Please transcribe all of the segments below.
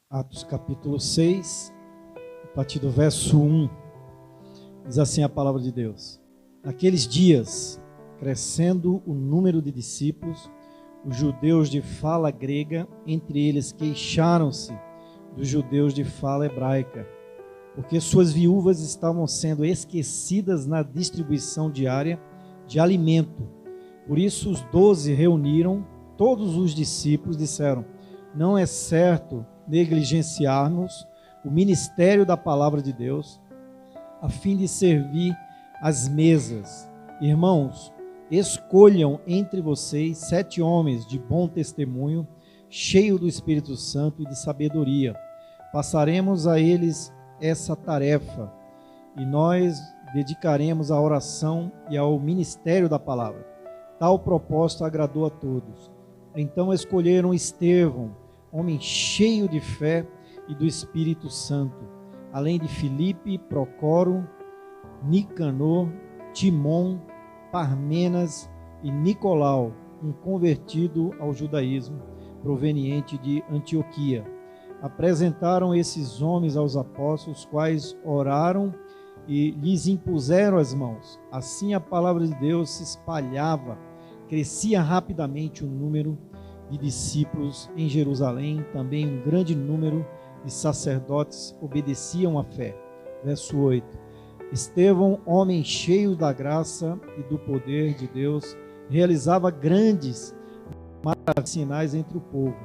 Atos capítulo 6, a partir do verso 1, diz assim a palavra de Deus. Naqueles dias, crescendo o número de discípulos, os judeus de fala grega, entre eles queixaram-se dos judeus de fala hebraica, porque suas viúvas estavam sendo esquecidas na distribuição diária de alimento. Por isso os 12 reuniram todos os discípulos e disseram: não é certo negligenciarmos o ministério da palavra de Deus, a fim de servir às mesas. Irmãos, escolham entre vocês 7 homens de bom testemunho, cheios do Espírito Santo e de sabedoria. Passaremos a eles essa tarefa, e nós dedicaremos à oração e ao ministério da palavra. Tal propósito agradou a todos. Então escolheram Estevão, homem cheio de fé e do Espírito Santo, além de Filipe, Procoro, Nicanor, Timon, Parmenas e Nicolau, um convertido ao judaísmo, proveniente de Antioquia. Apresentaram esses homens aos apóstolos, os quais oraram e lhes impuseram as mãos. Assim a palavra de Deus se espalhava, crescia rapidamente o número de discípulos em Jerusalém, também um grande número de sacerdotes obedeciam à fé. Verso 8. Estevão, homem cheio da graça e do poder de Deus, realizava grandes sinais entre o povo.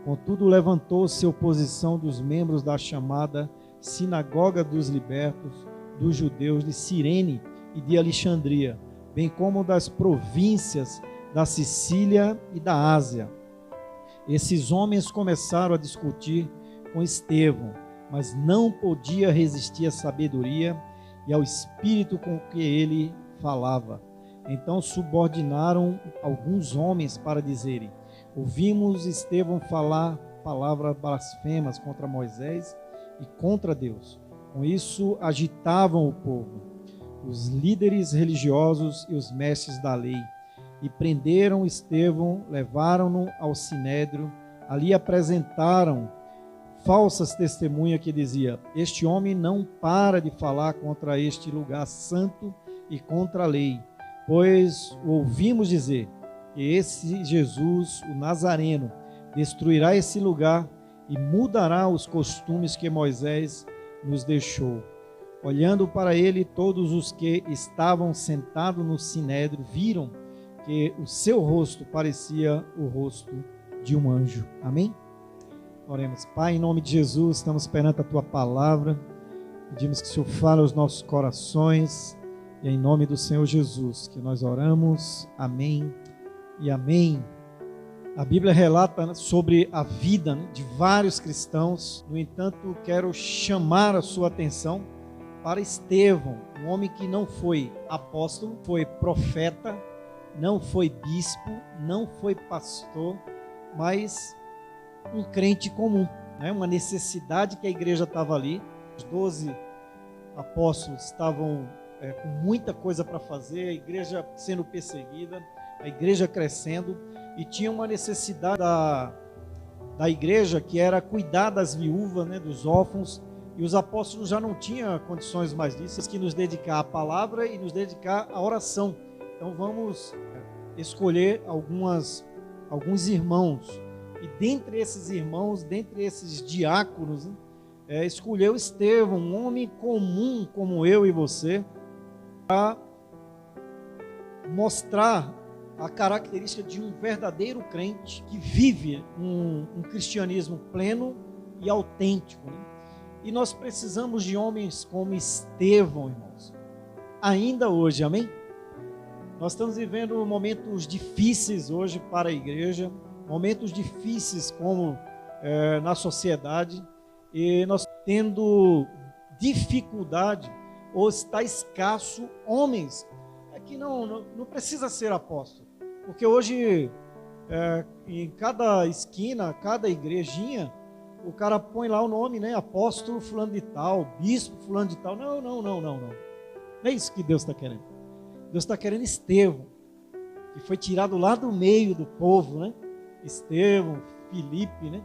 Contudo, levantou-se oposição dos membros da chamada Sinagoga dos Libertos, dos judeus de Cirene e de Alexandria, bem como das províncias da Sicília e da Ásia. Esses homens começaram a discutir com Estevão, mas não podia resistir à sabedoria e ao espírito com que ele falava. Então subordinaram alguns homens para dizerem: ouvimos Estevão falar palavras blasfemas contra Moisés e contra Deus. Com isso agitavam o povo, os líderes religiosos e os mestres da lei, e prenderam Estevão, levaram-no ao sinédrio. Ali apresentaram falsas testemunhas que dizia: este homem não para de falar contra este lugar santo e contra a lei, pois o ouvimos dizer que esse Jesus, o Nazareno, destruirá esse lugar e mudará os costumes que Moisés nos deixou. Olhando para ele, todos os que estavam sentados no sinédrio viram que o seu rosto parecia o rosto de um anjo. Amém? Oremos. Pai, em nome de Jesus, estamos perante a Tua palavra. Pedimos que o Senhor fale aos nossos corações. E é em nome do Senhor Jesus que nós oramos. Amém e amém. A Bíblia relata sobre a vida de vários cristãos. No entanto, quero chamar a sua atenção para Estevão, um homem que não foi apóstolo, foi profeta, não foi bispo, não foi pastor, mas um crente comum, né? Uma necessidade que a igreja estava ali. Os 12 apóstolos estavam com muita coisa para fazer, a igreja sendo perseguida, a igreja crescendo, e tinha uma necessidade da igreja, que era cuidar das viúvas, né, dos órfãos, e os apóstolos já não tinham condições mais disso, que nos dedicar à palavra e nos dedicar à oração. Então vamos escolher alguns irmãos, e dentre esses irmãos, dentre esses diáconos, né, escolheu Estevão, um homem comum como eu e você, para mostrar a característica de um verdadeiro crente que vive um cristianismo pleno e autêntico, né? E nós precisamos de homens como Estevão, irmãos, ainda hoje, amém? Nós estamos vivendo momentos difíceis hoje para a igreja, momentos difíceis como na sociedade, e nós tendo dificuldade, ou está escasso, homens que não precisa ser apóstolo, porque hoje em cada esquina, cada igrejinha, o cara põe lá o nome, né? Apóstolo fulano de tal, bispo fulano de tal. Não. Não é isso que Deus está querendo. Deus está querendo Estevão, que foi tirado lá do meio do povo, né? Estevão, Filipe, né?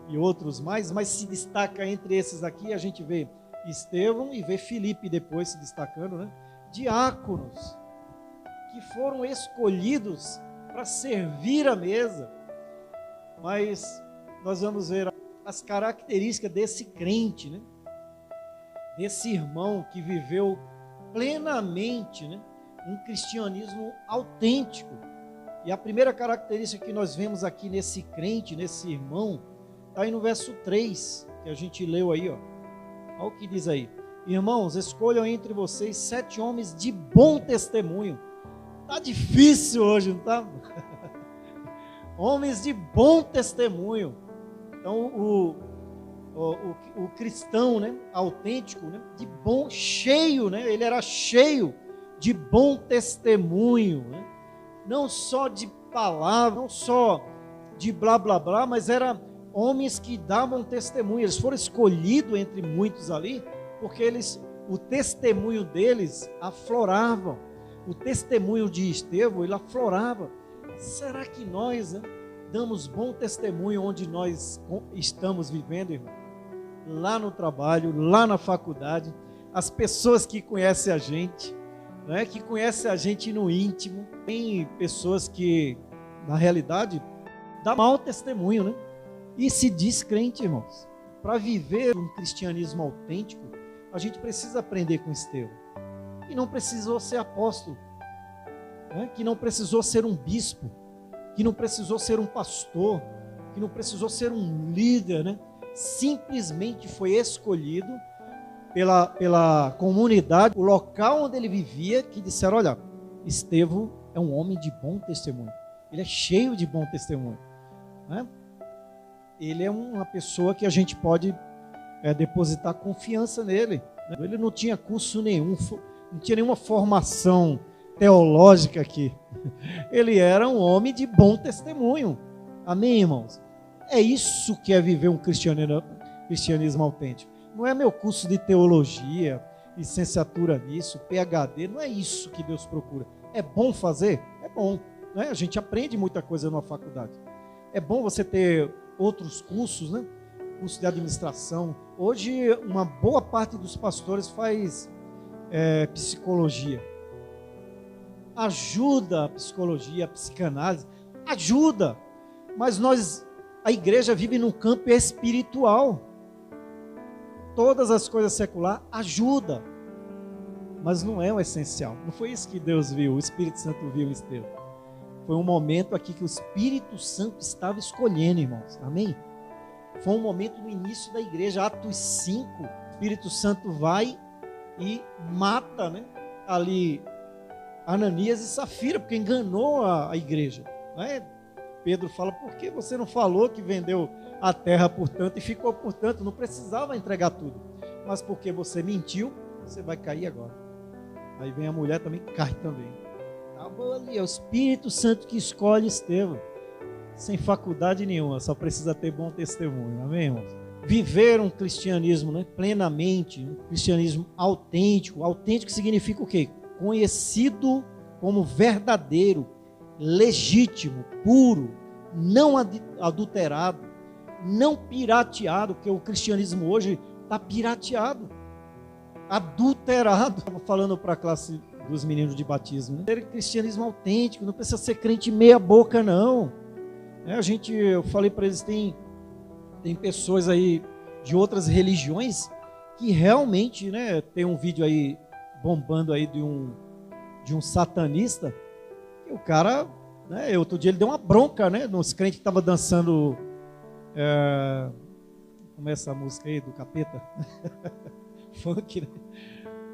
e outros mais, mas se destaca entre esses aqui, a gente vê Estevão e vê Filipe depois se destacando, né? Diáconos, que foram escolhidos para servir a mesa. Mas nós vamos ver as características desse crente, né? Desse irmão que viveu plenamente, né, um cristianismo autêntico. E a primeira característica que nós vemos aqui nesse crente, nesse irmão, está aí no verso 3, que a gente leu aí, ó. Olha o que diz aí. Irmãos, escolham entre vocês 7 homens de bom testemunho. Tá difícil hoje, não tá? Homens de bom testemunho. Então, o cristão, né, autêntico, né, de bom, cheio, né, ele era cheio de bom testemunho, né, não só de palavra, não só de blá blá blá, mas eram homens que davam testemunho. Eles foram escolhidos entre muitos ali, porque o testemunho deles aflorava. O testemunho de Estevão, ele aflorava. Será que nós, né, damos bom testemunho onde nós estamos vivendo, irmão? Lá no trabalho, lá na faculdade, as pessoas que conhecem a gente, né, que conhecem a gente no íntimo. Tem pessoas que, na realidade, dão mau testemunho, né? E se diz crente, irmãos. Para viver um cristianismo autêntico, a gente precisa aprender com Estevão. Que não precisou ser apóstolo, né? Que não precisou ser um bispo, que não precisou ser um pastor, que não precisou ser um líder, né? Simplesmente foi escolhido pela comunidade, o local onde ele vivia, que disseram, olha, Estevão é um homem de bom testemunho, ele é cheio de bom testemunho, né? Ele é uma pessoa que a gente pode depositar confiança nele, né? Ele não tinha curso nenhum, não tinha nenhuma formação teológica aqui, ele era um homem de bom testemunho, amém, irmãos? É isso que é viver um cristianismo autêntico. Não é meu curso de teologia, licenciatura nisso, PhD, não é isso que Deus procura. É bom fazer? É bom, né? A gente aprende muita coisa numa faculdade. É bom você ter outros cursos, né? Curso de administração. Hoje, uma boa parte dos pastores faz psicologia. Ajuda a psicologia, a psicanálise, ajuda. Mas a igreja vive num campo espiritual. Todas as coisas seculares ajudam, mas não é o essencial. Não foi isso que Deus viu, o Espírito Santo viu em Estevão. Foi um momento aqui que o Espírito Santo estava escolhendo, irmãos. Amém? Foi um momento no início da igreja, Atos 5. O Espírito Santo vai e mata, né, ali Ananias e Safira, porque enganou a igreja, né? Pedro fala, por que você não falou que vendeu a terra por tanto e ficou por tanto? Não precisava entregar tudo. Mas porque você mentiu, você vai cair agora. Aí vem a mulher também, cai também. Acabou ali, é o Espírito Santo que escolhe Estevão. Sem faculdade nenhuma, só precisa ter bom testemunho. Amém, irmãos? Viver um cristianismo, né, plenamente, um cristianismo autêntico. Autêntico significa o quê? Conhecido como verdadeiro, legítimo, puro, não adulterado, não pirateado, porque o cristianismo hoje está pirateado, adulterado. Estava falando para a classe dos meninos de batismo, né? Ter cristianismo autêntico, não precisa ser crente meia boca, não. Eu falei para eles, tem pessoas aí de outras religiões que realmente, né, tem um vídeo aí bombando aí de um satanista. E o cara, né, outro dia ele deu uma bronca, né, nos crentes que estavam dançando, como é essa música aí do capeta? Funk, né?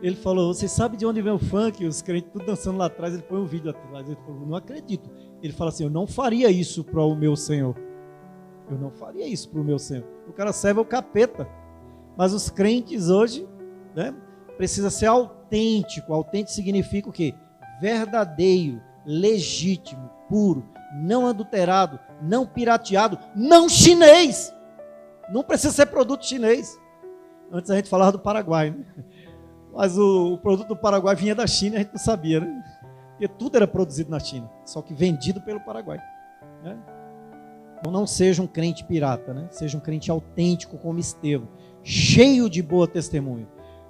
Ele falou, você sabe de onde vem o funk? Os crentes tudo dançando lá atrás, ele põe um vídeo atrás, ele falou, não acredito. Ele fala assim, eu não faria isso para o meu Senhor. Eu não faria isso para o meu Senhor. O cara serve o capeta. Mas os crentes hoje, né, precisa ser autêntico. Autêntico significa o quê? Verdadeiro, legítimo, puro, não adulterado, não pirateado, não chinês. Não precisa ser produto chinês. Antes a gente falava do Paraguai, né? Mas o produto do Paraguai vinha da China, a gente não sabia, né? Porque tudo era produzido na China, só que vendido pelo Paraguai, né? Então não seja um crente pirata, né? Seja um crente autêntico como Estevão, cheio de boa testemunho.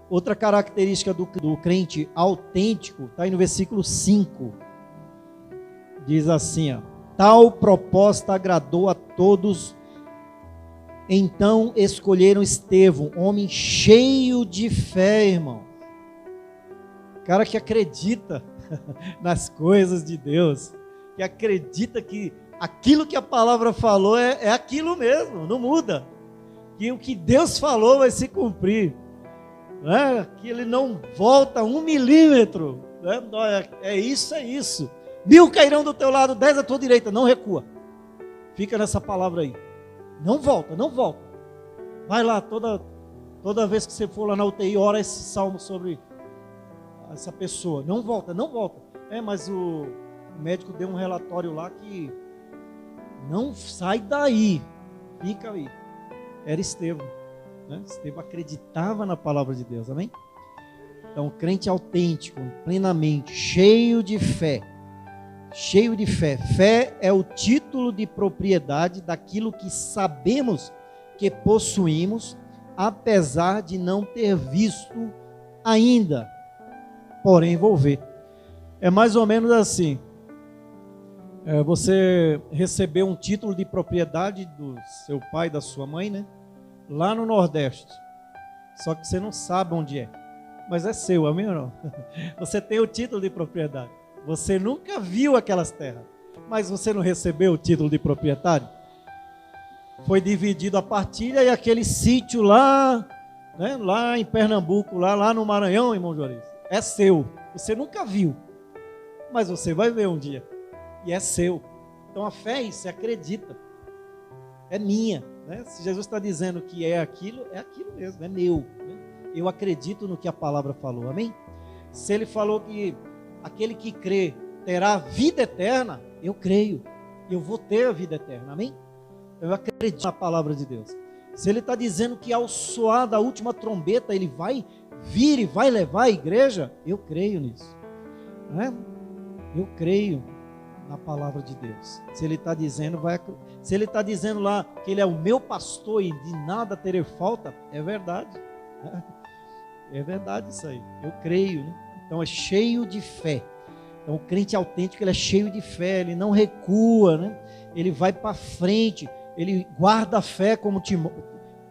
Outra característica do crente autêntico está aí no versículo 5. Diz assim, ó, tal proposta agradou a todos, então escolheram Estevão, homem cheio de fé, irmão. Cara que acredita nas coisas de Deus, que acredita que aquilo que a palavra falou é aquilo mesmo, não muda. Que o que Deus falou vai se cumprir. Né? Que ele não volta 1 milímetro. Né? É isso, é isso. 1000 cairão do teu lado, 10 à tua direita, não recua. Fica nessa palavra aí. Não volta, não volta. Vai lá, toda vez que você for lá na UTI, ora esse salmo sobre essa pessoa. Não volta, não volta. Mas o médico deu um relatório lá que não sai daí. Fica aí. Era Estevão. Né? Estevão acreditava na palavra de Deus, amém? Então, crente autêntico, plenamente, cheio de fé. Cheio de fé. Fé é o título de propriedade daquilo que sabemos que possuímos, apesar de não ter visto ainda, porém vou ver. É mais ou menos assim. Você recebeu um título de propriedade do seu pai e da sua mãe, né? Lá no Nordeste. Só que você não sabe onde é. Mas é seu, amém ou não? Você tem o título de propriedade. Você nunca viu aquelas terras. Mas você não recebeu o título de proprietário? Foi dividido a partilha e aquele sítio lá, né? Lá em Pernambuco, lá no Maranhão, irmão Juarez, é seu. Você nunca viu. Mas você vai ver um dia. E é seu. Então a fé é isso, você acredita. É minha. Né? Se Jesus está dizendo que é aquilo mesmo, é meu. Né? Eu acredito no que a palavra falou, amém? Se ele falou que aquele que crê terá vida eterna, eu creio. Eu vou ter a vida eterna, amém? Eu acredito na palavra de Deus. Se ele está dizendo que ao soar da última trombeta ele vai vir e vai levar a igreja, eu creio nisso. Né? Eu creio na palavra de Deus. Se ele está dizendo, se ele está dizendo lá que ele é o meu pastor e de nada terei falta, é verdade. É verdade isso aí. Eu creio, né? Então é cheio de fé. Então o crente autêntico, ele é cheio de fé, ele não recua, né? Ele vai para frente, ele guarda a fé, como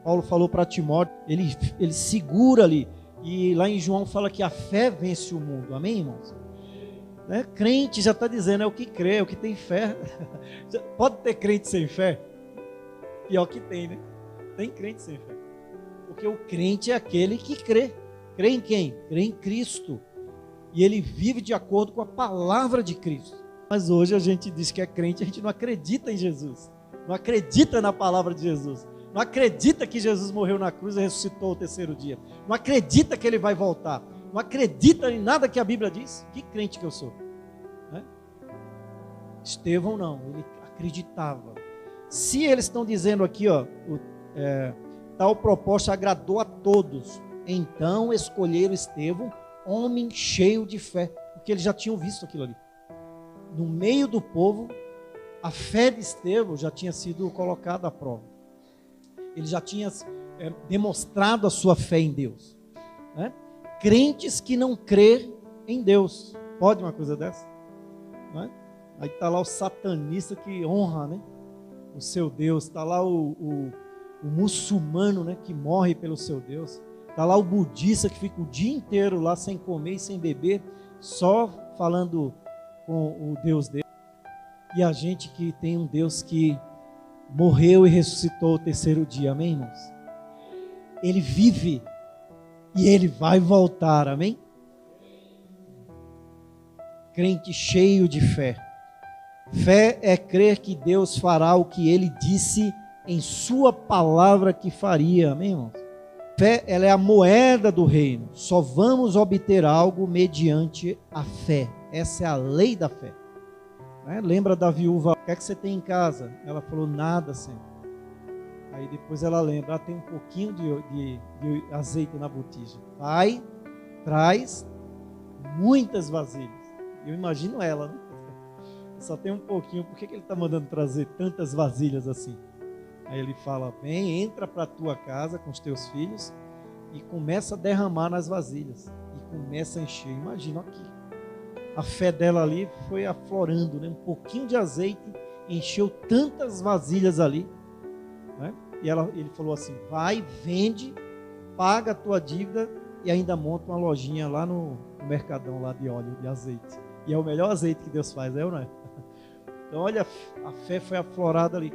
Paulo falou para Timóteo, ele segura ali. E lá em João fala que a fé vence o mundo, amém, irmãos? Né? Crente já está dizendo, é o que crê, é o que tem fé. Pode ter crente sem fé? Pior que tem, né? Tem crente sem fé. Porque o crente é aquele que crê. Crê em quem? Crê em Cristo. E ele vive de acordo com a palavra de Cristo. Mas hoje a gente diz que é crente, a gente não acredita em Jesus. Não acredita na palavra de Jesus. Não acredita que Jesus morreu na cruz e ressuscitou ao 3º dia. Não acredita que ele vai voltar. Não acredita em nada que a Bíblia diz. Que crente que eu sou? Né? Estevão não, ele acreditava. Se eles estão dizendo aqui, ó, tal proposta agradou a todos, então escolheram Estevão, homem cheio de fé, porque eles já tinham visto aquilo ali. No meio do povo, a fé de Estevão já tinha sido colocada à prova. Ele já tinha demonstrado a sua fé em Deus. Né? Crentes que não crê em Deus. Pode uma coisa dessa? Né? Aí está lá o satanista que honra, né, o seu Deus. Está lá o muçulmano, né, que morre pelo seu Deus. Está lá o budista que fica o dia inteiro lá sem comer e sem beber, só falando com o Deus dele. E a gente que tem um Deus que morreu e ressuscitou ao 3º dia, amém, irmãos? Ele vive e ele vai voltar, amém? Crente cheio de fé. Fé é crer que Deus fará o que ele disse em sua palavra que faria, amém, irmãos? Fé, ela é a moeda do reino. Só vamos obter algo mediante a fé. Essa é a lei da fé. Né? Lembra da viúva? O que é que você tem em casa? Ela falou, nada, Senhor. Aí depois ela lembra, tem um pouquinho de azeite na botija. Vai, traz muitas vasilhas. Eu imagino ela, né? só tem um pouquinho, por que ele está mandando trazer tantas vasilhas assim? Aí ele fala, vem, entra para a tua casa com os teus filhos e começa a derramar nas vasilhas. E começa a encher. Imagina aqui. A fé dela ali foi aflorando, né? Um pouquinho de azeite encheu tantas vasilhas ali, né? E ele falou assim, vai, vende, paga a tua dívida e ainda monta uma lojinha lá no mercadão lá de óleo, de azeite. E é o melhor azeite que Deus faz, não é? Então, olha, a fé foi aflorada ali.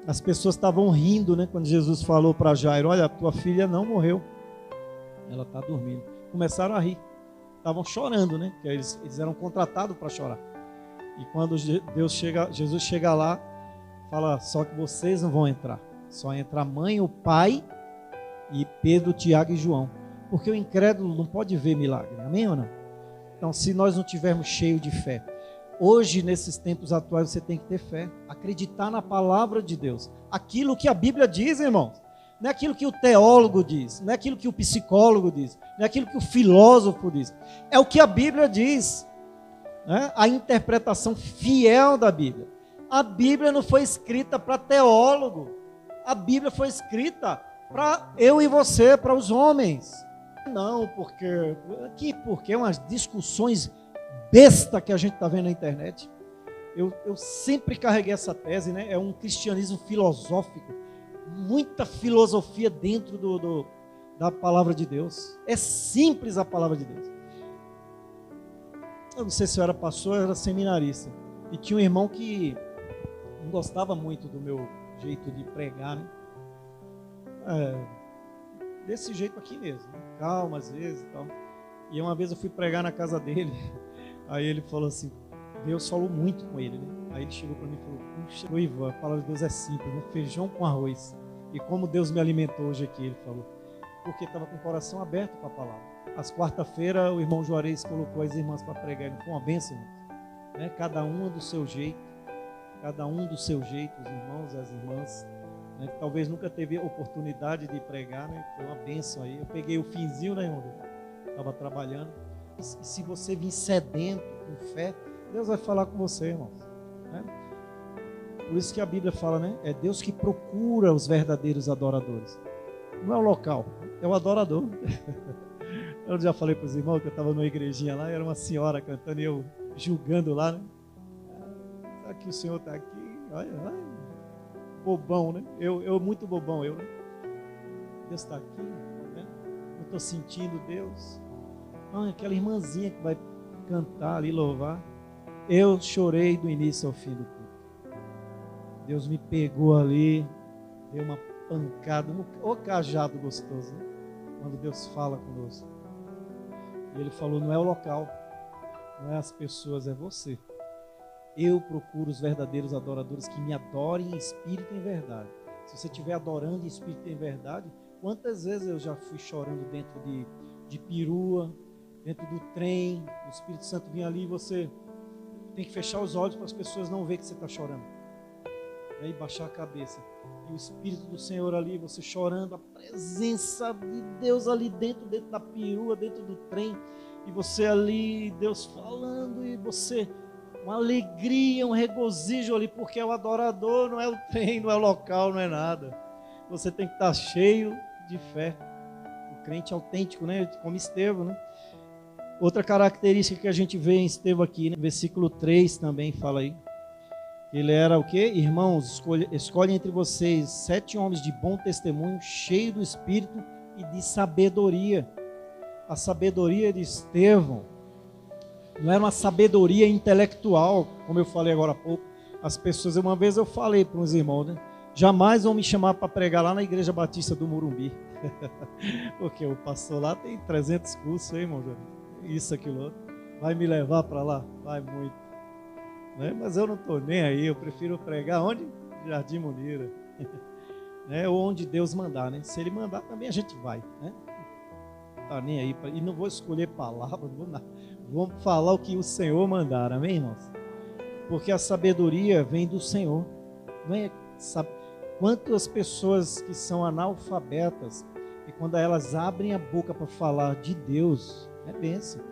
As pessoas estavam rindo, né? Quando Jesus falou para Jairo, olha, tua filha não morreu. Ela está dormindo. Começaram a rir. Estavam chorando, né? Porque eles eram contratados para chorar. E quando Jesus chega lá, fala, só que vocês não vão entrar. Só entra a mãe, o pai e Pedro, Tiago e João. Porque o incrédulo não pode ver milagre. Amém ou não? Então, se nós não tivermos cheio de fé, hoje, nesses tempos atuais, você tem que ter fé. Acreditar na palavra de Deus. Aquilo que a Bíblia diz, irmãos. Não é aquilo que o teólogo diz. Não é aquilo que o psicólogo diz. Não é aquilo que o filósofo diz. É o que a Bíblia diz. Né? A interpretação fiel da Bíblia. A Bíblia não foi escrita para teólogo. A Bíblia foi escrita para eu e você, para os homens. Não, porque umas discussões besta que a gente está vendo na internet. Eu sempre carreguei essa tese, né? É um cristianismo filosófico, muita filosofia dentro da palavra de Deus. É simples a palavra de Deus. Eu não sei se eu era pastor, eu era seminarista. E tinha um irmão que não gostava muito do meu jeito de pregar, né? Desse jeito aqui mesmo, né? Calma às vezes e tal. E uma vez eu fui pregar na casa dele. Aí ele falou assim, Deus falou muito com ele, né? Aí ele chegou para mim e falou, puxa, noivo, a palavra de Deus é simples, né? Feijão com arroz. E como Deus me alimentou hoje aqui, ele falou. Porque estava com o coração aberto para a palavra. Às quarta-feira, o irmão Juarez colocou as irmãs para pregar. Foi uma bênção, né? Cada uma do seu jeito. Cada um do seu jeito, os irmãos e as irmãs. Né? Talvez nunca teve oportunidade de pregar, né? Foi uma bênção aí. Eu peguei o finzinho, né, irmão? Estava trabalhando. E se você vir sedento, com fé, Deus vai falar com você, irmãos. Né? Por isso que a Bíblia fala, né? É Deus que procura os verdadeiros adoradores. Não é o local, é o adorador. Eu já falei para os irmãos que eu estava numa igrejinha lá, e era uma senhora cantando e eu julgando lá, né? Será que o Senhor está aqui? Olha, bobão, né? Eu muito bobão, né? Deus está aqui, né? Eu estou sentindo Deus. Aquela irmãzinha que vai cantar ali, louvar. Eu chorei do início ao fim do culto. Deus me pegou ali, deu uma pancada, o cajado gostoso, né? Quando Deus fala conosco. E ele falou, não é o local, não é as pessoas, é você. Eu procuro os verdadeiros adoradores que me adorem em espírito e em verdade. Se você estiver adorando em espírito e em verdade, quantas vezes eu já fui chorando dentro de perua, dentro do trem, o Espírito Santo vinha ali e você tem que fechar os olhos para as pessoas não verem que você está chorando. E aí baixar a cabeça. E o Espírito do Senhor ali, você chorando, a presença de Deus ali dentro da perua, dentro do trem. E você ali, Deus falando, e você, uma alegria, um regozijo ali, porque é o adorador, não é o trem, não é o local, não é nada. Você tem que estar cheio de fé. O crente autêntico, né? Como Estevão, né? Outra característica que a gente vê em Estevão aqui, né? Versículo 3 também fala aí. Ele era o quê? Irmãos, escolhe entre vocês 7 homens de bom testemunho, cheios do Espírito e de sabedoria. A sabedoria de Estevão não era uma sabedoria intelectual, como eu falei agora há pouco. As pessoas, uma vez eu falei para uns irmãos, né? Jamais vão me chamar para pregar lá na Igreja Batista do Morumbi. Porque o pastor lá tem 300 cursos, hein, irmão? Isso, aquilo outro. Vai me levar para lá? Vai muito. Né? Mas eu não estou nem aí, eu prefiro pregar onde? Jardim Munira. Né? Ou onde Deus mandar, né? Se Ele mandar, também a gente vai, né? Não tá nem aí. E não vou escolher palavras, não vou nada. Vamos falar o que o Senhor mandar, amém, irmãos? Porque a sabedoria vem do Senhor. Não é, sabe? Quantas pessoas que são analfabetas, e quando elas abrem a boca para falar de Deus, é bênção.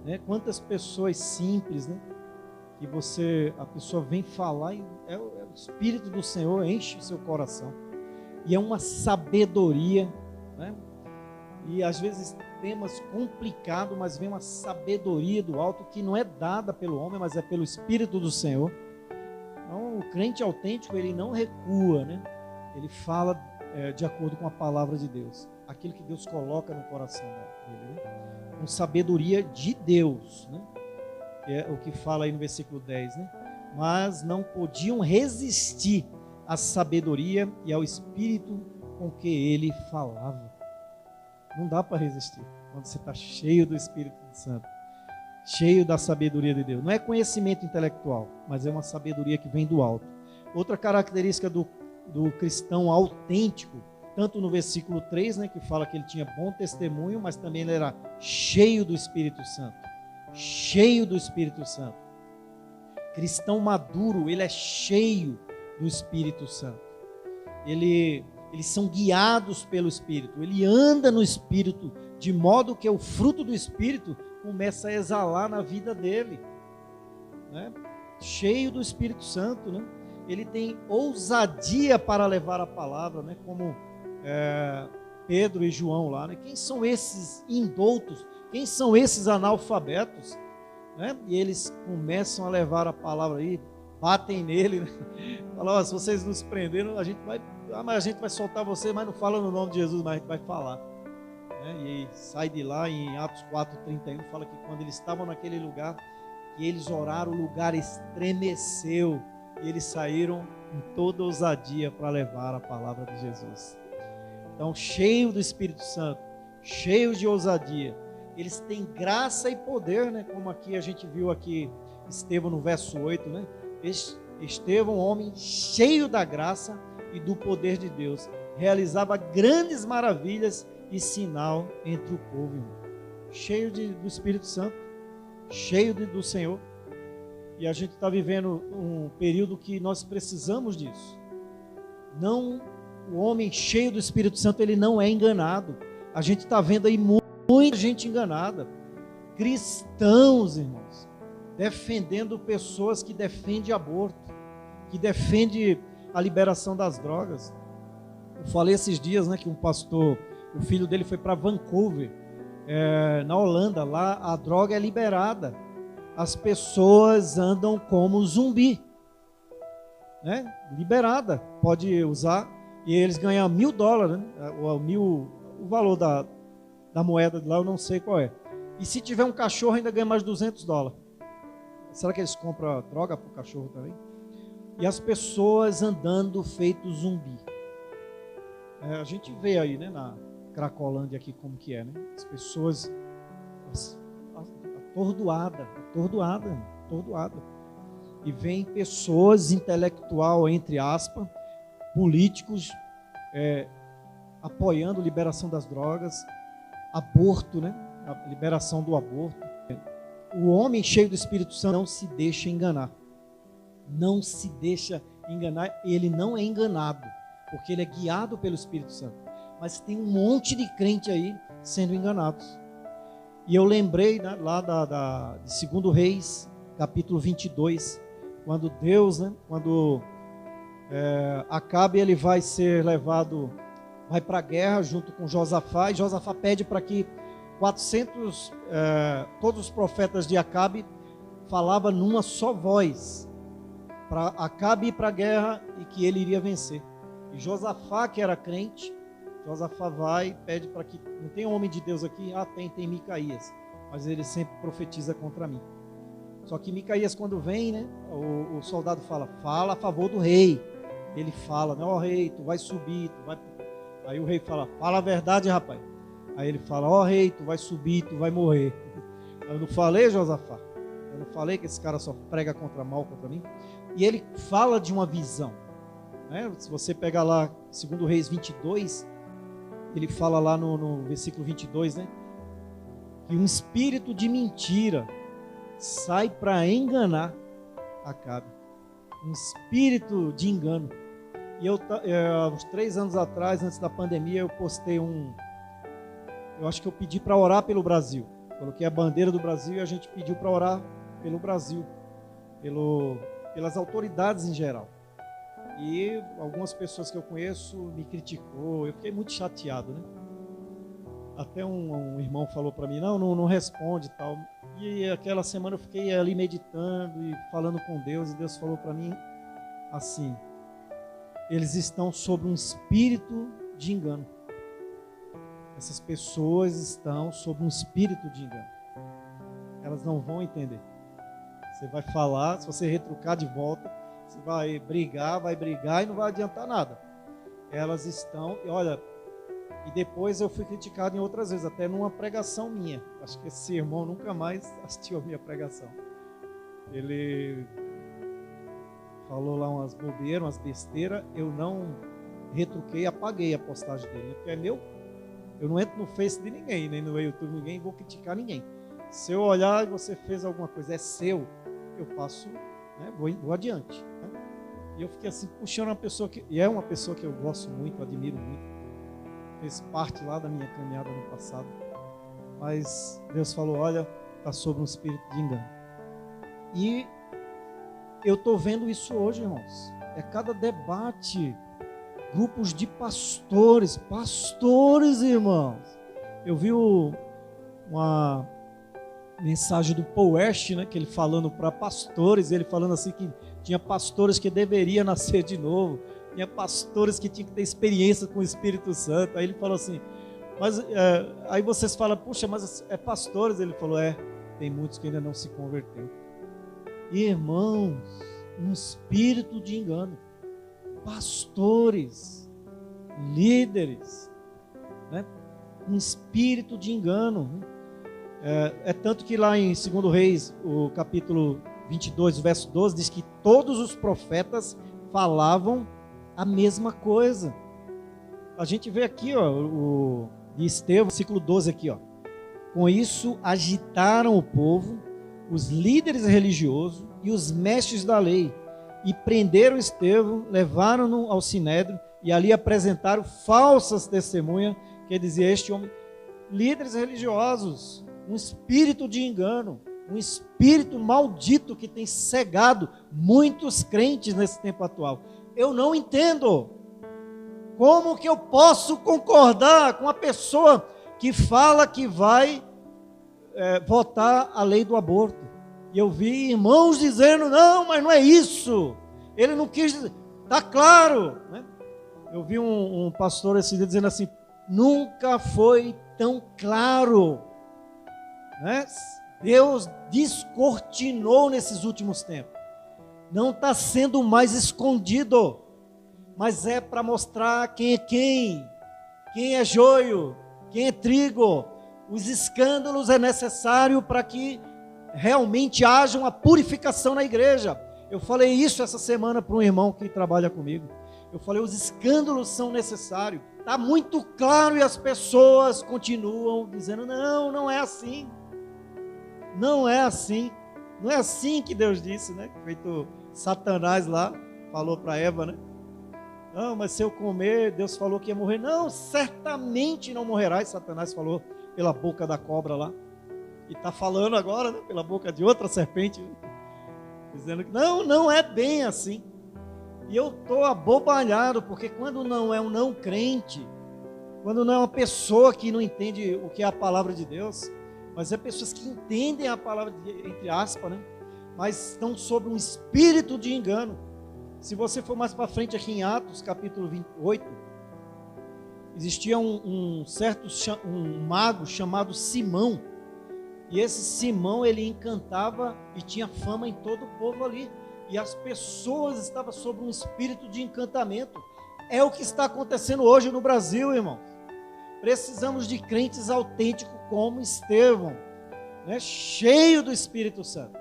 Né? Quantas pessoas simples, né? que a pessoa vem falar e o Espírito do Senhor enche o seu coração. E é uma sabedoria, né? E às vezes temas complicados, mas vem uma sabedoria do alto que não é dada pelo homem, mas é pelo Espírito do Senhor. Então, o crente autêntico, ele não recua, né? Ele fala de acordo com a palavra de Deus, aquilo que Deus coloca no coração dele, né? Com sabedoria de Deus, né? É o que fala aí no versículo 10, né? Mas não podiam resistir à sabedoria e ao Espírito com que ele falava. Não dá para resistir quando você está cheio do Espírito Santo, cheio da sabedoria de Deus. Não é conhecimento intelectual, mas é uma sabedoria que vem do alto. Outra característica do cristão autêntico, tanto no versículo 3, né, que fala que ele tinha bom testemunho, mas também ele era cheio do Espírito Santo. Cheio do Espírito Santo. Cristão maduro, ele é cheio do Espírito Santo. Eles são guiados pelo Espírito. Ele anda no Espírito, de modo que o fruto do Espírito começa a exalar na vida dele, né? Cheio do Espírito Santo, né? Ele tem ousadia para levar a palavra, né? Como Pedro e João lá, né? Quem são esses indoutos? Quem são esses analfabetos? Né? E eles começam a levar a palavra aí, batem nele, né? Falam, se vocês nos prenderam, mas a gente vai soltar vocês, mas não fala no nome de Jesus, mas a gente vai falar. Né? E sai de lá em Atos 4:31, fala que quando eles estavam naquele lugar, que eles oraram, o lugar estremeceu, e eles saíram com toda ousadia para levar a palavra de Jesus. Então, cheio do Espírito Santo, cheio de ousadia, eles têm graça e poder, né? Como aqui a gente viu aqui Estevão no verso 8, né? Estevão, homem cheio da graça e do poder de Deus, realizava grandes maravilhas e sinal entre o povo, irmão. Cheio do Espírito Santo, cheio do Senhor. E a gente está vivendo um período que nós precisamos disso. Não, o homem cheio do Espírito Santo, ele não é enganado. A gente está vendo aí muita gente enganada. Cristãos, irmãos, defendendo pessoas que defendem aborto, que defendem a liberação das drogas. Eu falei esses dias, né, que um pastor, o filho dele foi para Vancouver, na Holanda. Lá a droga é liberada. As pessoas andam como zumbi, né? Liberada, pode usar, e eles ganham $1.000, né? O valor da moeda de lá eu não sei qual é. E se tiver um cachorro ainda ganha mais $200. Será que eles compram droga para o cachorro também? E as pessoas andando feito zumbi. A gente vê aí, né, na Cracolândia aqui como que é, né? As pessoas atordoada. E vem pessoas intelectual, entre aspas, políticos, apoiando a liberação das drogas, aborto, né? A liberação do aborto. O homem cheio do Espírito Santo não se deixa enganar. Não se deixa enganar, ele não é enganado, porque ele é guiado pelo Espírito Santo. Mas tem um monte de crente aí sendo enganados. E eu lembrei, né, lá de 2 Reis, capítulo 22, quando Deus, né, quando Acabe, ele vai ser levado, vai para a guerra junto com Josafá, e Josafá pede para que 400, todos os profetas de Acabe falavam numa só voz, para Acabe ir para a guerra e que ele iria vencer. E Josafá, que era crente, Josafá vai e pede para que, não tem homem de Deus aqui? Tem Micaías, mas ele sempre profetiza contra mim. Só que Micaías, quando vem, né, o soldado fala a favor do rei. Ele fala, né, rei, tu vai subir, tu vai... Aí o rei fala a verdade, rapaz. Aí ele fala, rei, tu vai subir, tu vai morrer. Eu não falei, Josafá? Eu não falei que esse cara só prega contra mim? E ele fala de uma visão, né? Se você pegar lá, 2 Reis 22, ele fala lá no versículo 22, né? Que um espírito de mentira sai para enganar Acabe. Um espírito de engano. E uns 3 anos atrás, antes da pandemia, eu postei eu acho que eu pedi para orar pelo Brasil. Coloquei a bandeira do Brasil e a gente pediu para orar pelo Brasil. pelas autoridades em geral. E algumas pessoas que eu conheço me criticou, eu fiquei muito chateado, né? Até um irmão falou para mim, não responde e tal. E aquela semana eu fiquei ali meditando e falando com Deus, e Deus falou para mim assim: eles estão sob um espírito de engano. Essas pessoas estão sob um espírito de engano. Elas não vão entender. Você vai falar, se você retrucar de volta, você vai brigar e não vai adiantar nada. Elas estão, e olha, e depois eu fui criticado em outras vezes, até numa pregação minha. Acho que esse irmão nunca mais assistiu a minha pregação. Ele falou lá umas bobeiras, umas besteiras, eu não retruquei, apaguei a postagem dele, porque é meu. Eu não entro no Face de ninguém, nem no YouTube de ninguém, vou criticar ninguém. Se eu olhar e você fez alguma coisa, é seu, eu passo, né, vou adiante. Né? E eu fiquei assim, puxando uma pessoa e é uma pessoa que eu gosto muito, admiro muito, fez parte lá da minha caminhada no passado. Mas Deus falou, olha, está sob um espírito de engano. E eu estou vendo isso hoje, irmãos. É cada debate, grupos de pastores, irmãos. Eu vi uma mensagem do Paul West, né, que ele falando para pastores, ele falando assim que tinha pastores que deveriam nascer de novo, tinha pastores que tinham que ter experiência com o Espírito Santo. Aí ele falou assim, mas aí vocês falam, puxa, mas é pastores? Ele falou, tem muitos que ainda não se converteram. Irmãos, um espírito de engano. Pastores, líderes, né? Um espírito de engano. É tanto que lá em 2 Reis, o capítulo 22, verso 12, diz que todos os profetas falavam a mesma coisa. A gente vê aqui, ó, o de Estevão, versículo 12 aqui, ó. Com isso agitaram o povo, os líderes religiosos e os mestres da lei, e prenderam Estevão, levaram-no ao sinédrio e ali apresentaram falsas testemunhas que dizia este homem, líderes religiosos, um espírito de engano, um espírito maldito que tem cegado muitos crentes nesse tempo atual. Eu não entendo como que eu posso concordar com uma pessoa que fala que vai votar a lei do aborto. E eu vi irmãos dizendo, não, mas não é isso. Ele não quis dizer, está claro. Né? Eu vi um pastor esse dia dizendo assim, nunca foi tão claro. Né? Deus descortinou nesses últimos tempos. Não está sendo mais escondido, mas é para mostrar quem é quem é joio, quem é trigo. Os escândalos é necessário para que realmente haja uma purificação na igreja. Eu falei isso essa semana para um irmão que trabalha comigo. Eu falei, os escândalos são necessários. Está muito claro e as pessoas continuam dizendo, não é assim. Não é assim. Não é assim que Deus disse, né? Feito Satanás lá, falou para Eva, né? Não, mas se eu comer, Deus falou que ia morrer. Não, certamente não morrerás, Satanás falou pela boca da cobra lá. E está falando agora, né, pela boca de outra serpente, né? Dizendo que não é bem assim. E eu estou abobalhado, porque quando não é um não crente, quando não é uma pessoa que não entende o que é a palavra de Deus, mas é pessoas que entendem a palavra, entre aspas, né? Mas estão sob um espírito de engano. Se você for mais para frente aqui em Atos, capítulo 28, existia um mago chamado Simão. E esse Simão, ele encantava e tinha fama em todo o povo ali. E as pessoas estavam sob um espírito de encantamento. É o que está acontecendo hoje no Brasil, irmãos. Precisamos de crentes autênticos como Estevão, né? Cheio do Espírito Santo,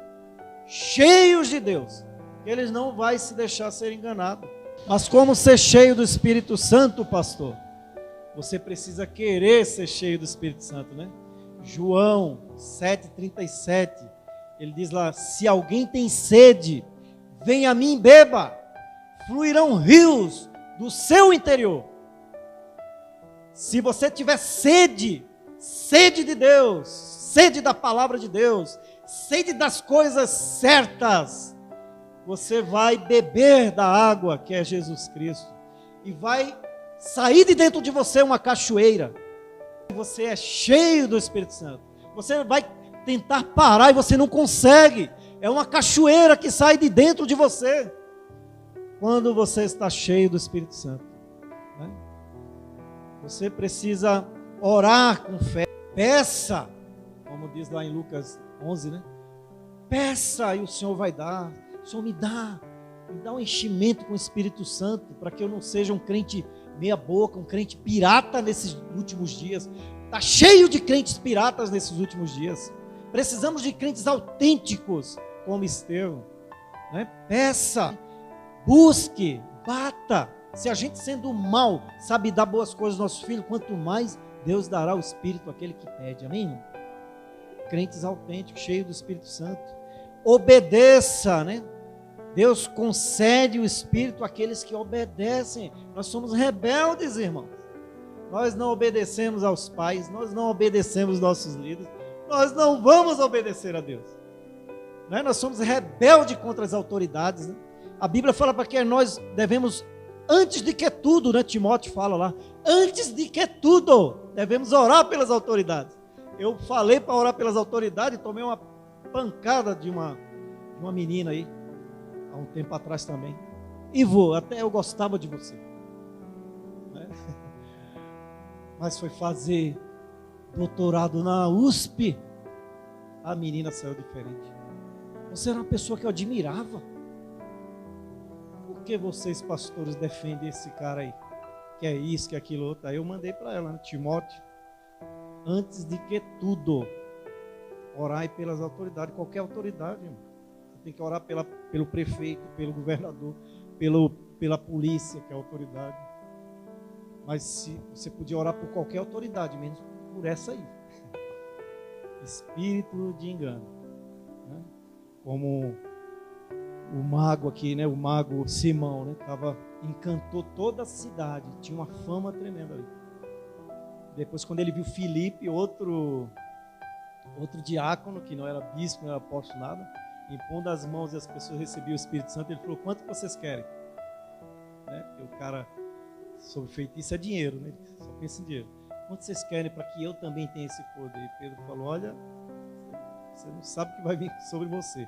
cheios de Deus. Eles não vão se deixar ser enganados. Mas como ser cheio do Espírito Santo, pastor? Você precisa querer ser cheio do Espírito Santo, né? João 7,37, ele diz lá, se alguém tem sede, venha a mim, beba, fluirão rios do seu interior. Se você tiver sede de Deus, sede da palavra de Deus, sede das coisas certas, você vai beber da água que é Jesus Cristo. E vai sair de dentro de você uma cachoeira. Você é cheio do Espírito Santo. Você vai tentar parar e você não consegue. É uma cachoeira que sai de dentro de você. Quando você está cheio do Espírito Santo, né? Você precisa orar com fé. Peça, como diz lá em Lucas 11, né? Peça e o Senhor vai dar. O Senhor me dá um enchimento com o Espírito Santo, para que eu não seja um crente meia boca, um crente pirata nesses últimos dias. Está cheio de crentes piratas nesses últimos dias. Precisamos de crentes autênticos, como Estevão, né? Peça, busque, bata. Se a gente, sendo mal, sabe dar boas coisas aos nossos filhos, quanto mais Deus dará o Espírito àquele que pede. Amém, irmão? Crentes autênticos, cheios do Espírito Santo. Obedeça, né? Deus concede o Espírito àqueles que obedecem. Nós somos rebeldes, irmãos. Nós não obedecemos aos pais, nós não obedecemos aos nossos líderes, nós não vamos obedecer a Deus, né? Nós somos rebeldes contra as autoridades, né? A Bíblia fala para que nós devemos, antes de que tudo, né? Timóteo fala lá, antes de que tudo, devemos orar pelas autoridades. Eu falei para orar pelas autoridades e tomei uma pancada de uma menina aí, há um tempo atrás também. Ivo, até eu gostava de você, né? Mas foi fazer doutorado na USP, a menina saiu diferente. Você era uma pessoa que eu admirava. Por que vocês, pastores, defendem esse cara aí? Que é isso, que é aquilo outro. Aí eu mandei para ela, né? Timóteo, antes de que tudo, orai pelas autoridades, qualquer autoridade, irmão. Você tem que orar pelo prefeito, pelo governador, pela polícia, que é a autoridade. Mas se você podia orar por qualquer autoridade, menos por essa aí. Espírito de engano, né? Como o mago aqui, né? O mago Simão, né? Encantou toda a cidade, tinha uma fama tremenda ali. Depois, quando ele viu Filipe, outro diácono, que não era bispo, não era apóstolo, nada, impondo as mãos e as pessoas recebiam o Espírito Santo, ele falou: quanto vocês querem? Né? Porque o cara, sobre feitiço é dinheiro, né? Ele só pensa em dinheiro. Quanto vocês querem para que eu também tenha esse poder? E Pedro falou: olha, você não sabe o que vai vir sobre você.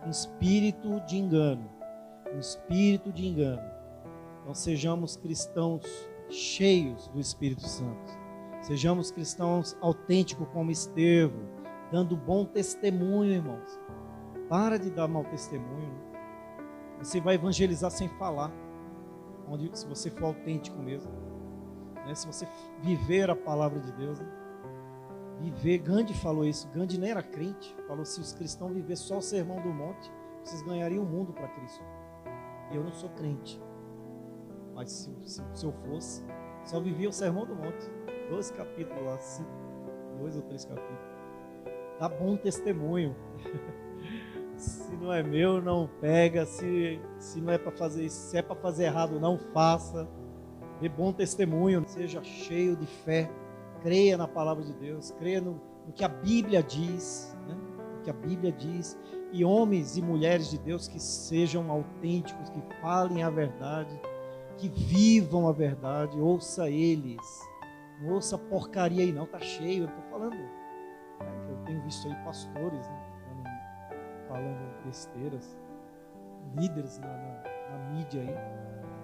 Um espírito de engano. Um espírito de engano. Então sejamos cristãos cheios do Espírito Santo. Sejamos cristãos autênticos como Estevão, dando bom testemunho, irmãos. Para de dar mau testemunho, né? Você vai evangelizar sem falar, se você for autêntico mesmo, né? Se você viver a palavra de Deus, né? Viver, Gandhi falou isso. Gandhi nem era crente, falou: se os cristãos vivessem só o sermão do monte, vocês ganhariam o mundo para Cristo. Eu não sou crente, mas se eu fosse, só vivia o sermão do monte, 12 capítulos lá, 2 ou 3 capítulos. Dá bom testemunho. Se não é meu, não pega. Se não é para fazer isso, se é para fazer errado, não faça. Dê bom testemunho. Seja cheio de fé. Creia na palavra de Deus. Creia no que a Bíblia diz, né? O que a Bíblia diz. E homens e mulheres de Deus que sejam autênticos, que falem a verdade, que vivam a verdade. Ouça eles. Não ouça porcaria aí não. Está cheio. Eu estou falando. Eu tenho visto aí pastores, né? Falando besteiras, líderes na mídia aí,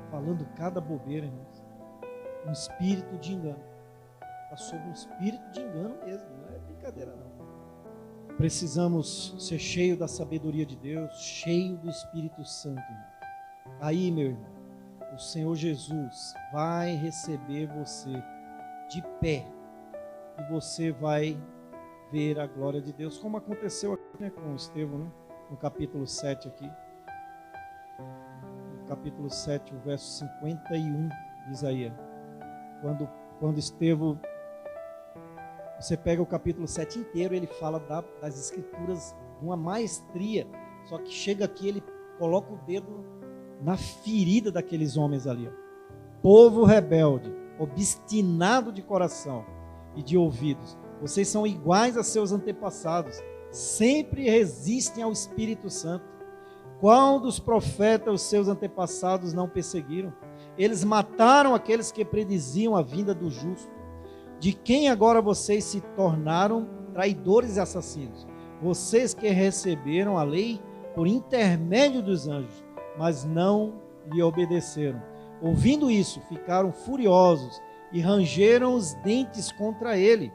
falando cada bobeira, irmãos. Um espírito de engano. Está sob um espírito de engano mesmo, não é brincadeira não. Precisamos ser cheios da sabedoria de Deus, cheio do Espírito Santo, irmão. Aí, meu irmão, o Senhor Jesus vai receber você de pé e você vai ver a glória de Deus, como aconteceu aqui, né, com Estevão, né? No capítulo 7 aqui. No capítulo 7, o verso 51 de Isaías. Quando Estevão, você pega o capítulo 7 inteiro, ele fala das escrituras de uma maestria, só que chega aqui, ele coloca o dedo na ferida daqueles homens ali, ó. Povo rebelde, obstinado de coração e de ouvidos, vocês são iguais a seus antepassados, sempre resistem ao Espírito Santo. Qual dos profetas os seus antepassados não perseguiram? Eles mataram aqueles que prediziam a vinda do justo. De quem agora vocês se tornaram traidores e assassinos? Vocês que receberam a lei por intermédio dos anjos, mas não lhe obedeceram. Ouvindo isso, ficaram furiosos e rangeram os dentes contra ele.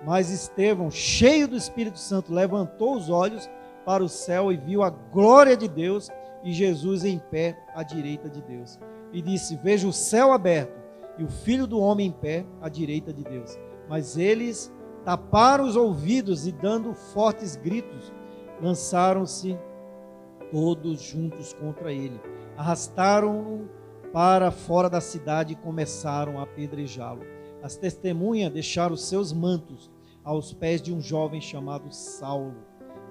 Mas Estevão, cheio do Espírito Santo, levantou os olhos para o céu e viu a glória de Deus e Jesus em pé à direita de Deus. E disse: vejo o céu aberto e o Filho do Homem em pé à direita de Deus. Mas eles taparam os ouvidos e, dando fortes gritos, lançaram-se todos juntos contra ele. Arrastaram-no para fora da cidade e começaram a apedrejá-lo. As testemunhas deixaram seus mantos aos pés de um jovem chamado Saulo.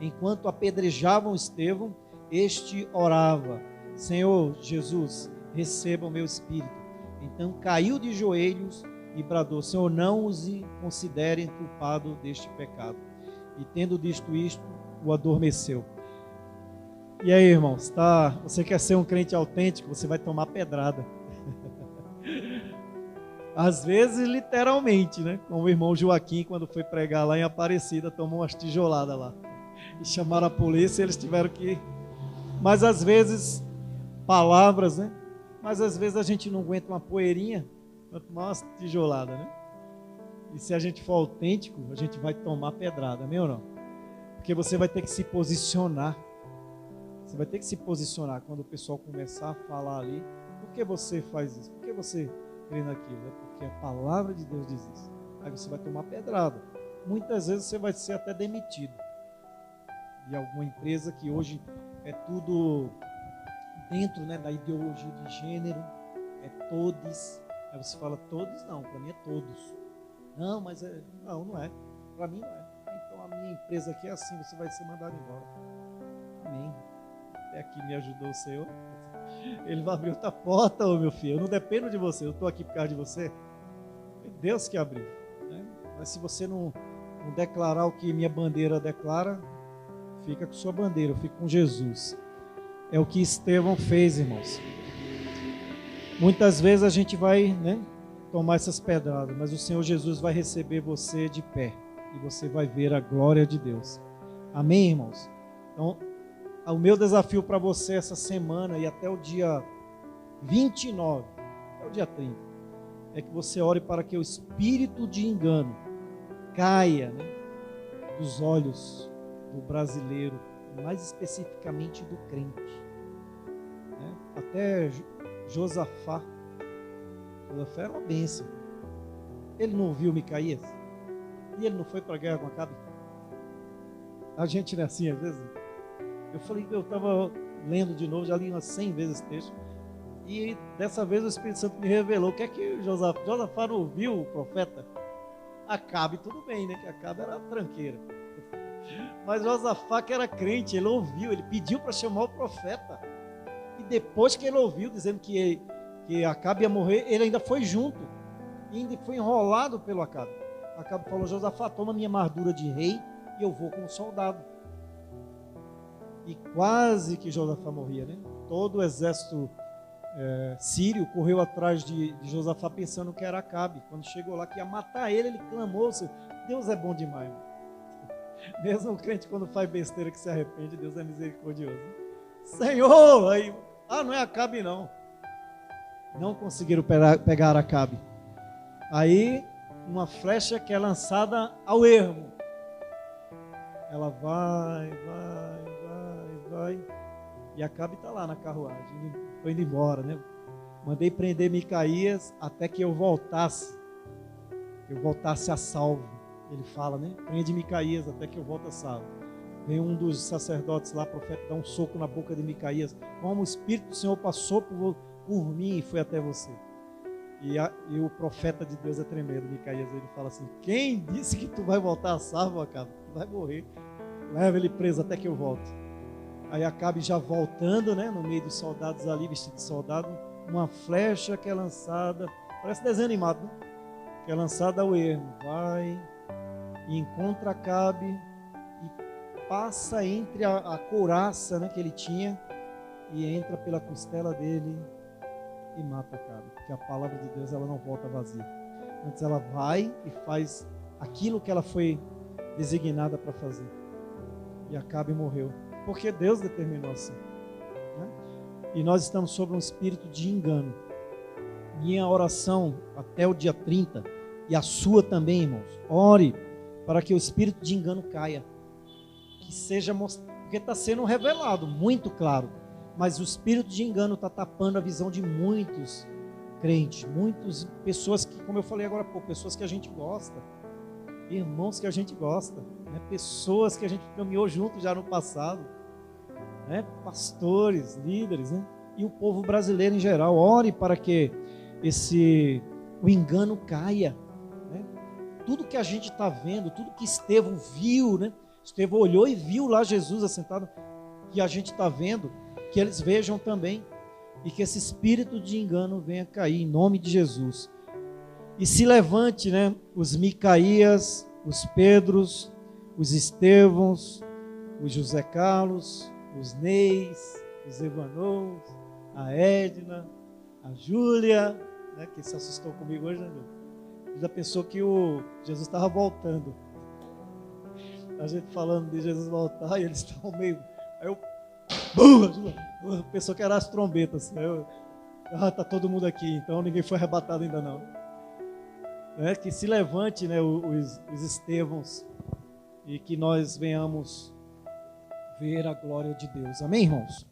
Enquanto apedrejavam Estevão, este orava: Senhor Jesus, receba o meu espírito. Então caiu de joelhos e bradou: Senhor, não os considerem culpado deste pecado. E tendo dito isto, o adormeceu. E aí, irmãos, você quer ser um crente autêntico, você vai tomar pedrada. Às vezes, literalmente, né? Como o irmão Joaquim, quando foi pregar lá em Aparecida, tomou umas tijoladas lá. E chamaram a polícia e eles tiveram que... Mas às vezes, palavras, né? Mas às vezes a gente não aguenta uma poeirinha, vai tomar umas tijoladas, né? E se a gente for autêntico, a gente vai tomar pedrada, amém ou não? Porque você vai ter que se posicionar. Você vai ter que se posicionar quando o pessoal começar a falar ali. Por que você faz isso? Por que você crê naquilo? É porque a palavra de Deus diz isso. Aí você vai tomar pedrada. Muitas vezes você vai ser até demitido de alguma empresa que hoje é tudo dentro, né, da ideologia de gênero. É todos. Aí você fala todos? Não, para mim é todos. Não, mas não é. Para mim não é. Então a minha empresa aqui é assim, você vai ser mandado embora. Amém. Até aqui me ajudou o Senhor. Ele vai abrir outra porta, ô meu filho. Eu não dependo de você, eu estou aqui por causa de você. Foi Deus que abriu, né? Mas se você não declarar o que minha bandeira declara, fica com sua bandeira, eu fico com Jesus. É o que Estevão fez, irmãos. Muitas vezes a gente vai, né, tomar essas pedradas, mas o Senhor Jesus vai receber você de pé e você vai ver a glória de Deus. Amém, irmãos? Então, o meu desafio para você essa semana e até o dia 29, até o dia 30, é que você ore para que o espírito de engano caia, né, dos olhos do brasileiro, mais especificamente do crente. Né? Até Josafá era uma bênção. Ele não ouviu Micaías? E ele não foi para a guerra com Acabe? A gente não é assim às vezes? Eu estava lendo de novo, já li umas 100 vezes esse texto, e dessa vez o Espírito Santo me revelou o que é que Josafá não ouviu o profeta. Acabe, tudo bem, né? Que Acabe era tranqueira. Mas Josafá, que era crente, ele ouviu, ele pediu para chamar o profeta. E depois que ele ouviu, dizendo que Acabe ia morrer, ele ainda foi junto. E ainda foi enrolado pelo Acabe. Acabe falou: Josafá, toma minha armadura de rei e eu vou como soldado. E quase que Josafá morria, né? Todo o exército sírio correu atrás de Josafá pensando que era Acabe. Quando chegou lá que ia matar ele clamou: Deus é bom demais. Mesmo o crente, quando faz besteira que se arrepende, Deus é misericordioso. Senhor! Aí, não é Acabe não. Não conseguiram pegar Acabe. Aí, uma flecha que é lançada ao ermo. Ela vai. E Acabe está lá na carruagem, foi indo embora, né? Mandei prender Micaías até que eu voltasse a salvo. Ele fala, né? Prende Micaías até que eu volte a salvo. Vem um dos sacerdotes lá, profeta, dá um soco na boca de Micaías. Como o Espírito do Senhor passou por mim e foi até você. E o profeta de Deus é tremendo, Micaías. Ele fala assim: quem disse que tu vai voltar a salvo, Acabe? Tu vai morrer. Leva ele preso até que eu volte. Aí Acabe já voltando, né, no meio dos soldados ali, vestido de soldado, uma flecha que é lançada, parece desenho animado, né? Que é lançada ao ermo, vai e encontra Acabe e passa entre a couraça, né, que ele tinha e entra pela costela dele e mata Acabe. Porque a palavra de Deus, ela não volta vazia. Antes ela vai e faz aquilo que ela foi designada para fazer. E Acabe morreu. Porque Deus determinou assim. Né? E nós estamos sob um espírito de engano. Minha oração até o dia 30, e a sua também, irmãos, ore para que o espírito de engano caia. Que seja mostrado, porque está sendo revelado, muito claro. Mas o espírito de engano está tapando a visão de muitos crentes, muitas pessoas que, como eu falei agora há pouco, pessoas que a gente gosta, irmãos que a gente gosta, né? Pessoas que a gente caminhou junto já no passado, né? Pastores, líderes, né? E o povo brasileiro em geral. Ore para que o engano caia, né? Tudo que a gente está vendo, tudo que Estevão viu, né? Estevão olhou e viu lá Jesus assentado, que a gente está vendo, que eles vejam também, e que esse espírito de engano venha cair em nome de Jesus. E se levante, né, os Micaías, os Pedros, os Estevãos, os José Carlos, os Neis, os Evanous, a Edna, a Júlia, né, que se assustou comigo hoje, né, da pessoa que o Jesus estava voltando. A gente falando de Jesus voltar e eles estão meio... Aí eu... Pensou que era as trombetas. Tá todo mundo aqui, então ninguém foi arrebatado ainda não. Que se levante, né, os Estevãos, e que nós venhamos ver a glória de Deus. Amém, irmãos?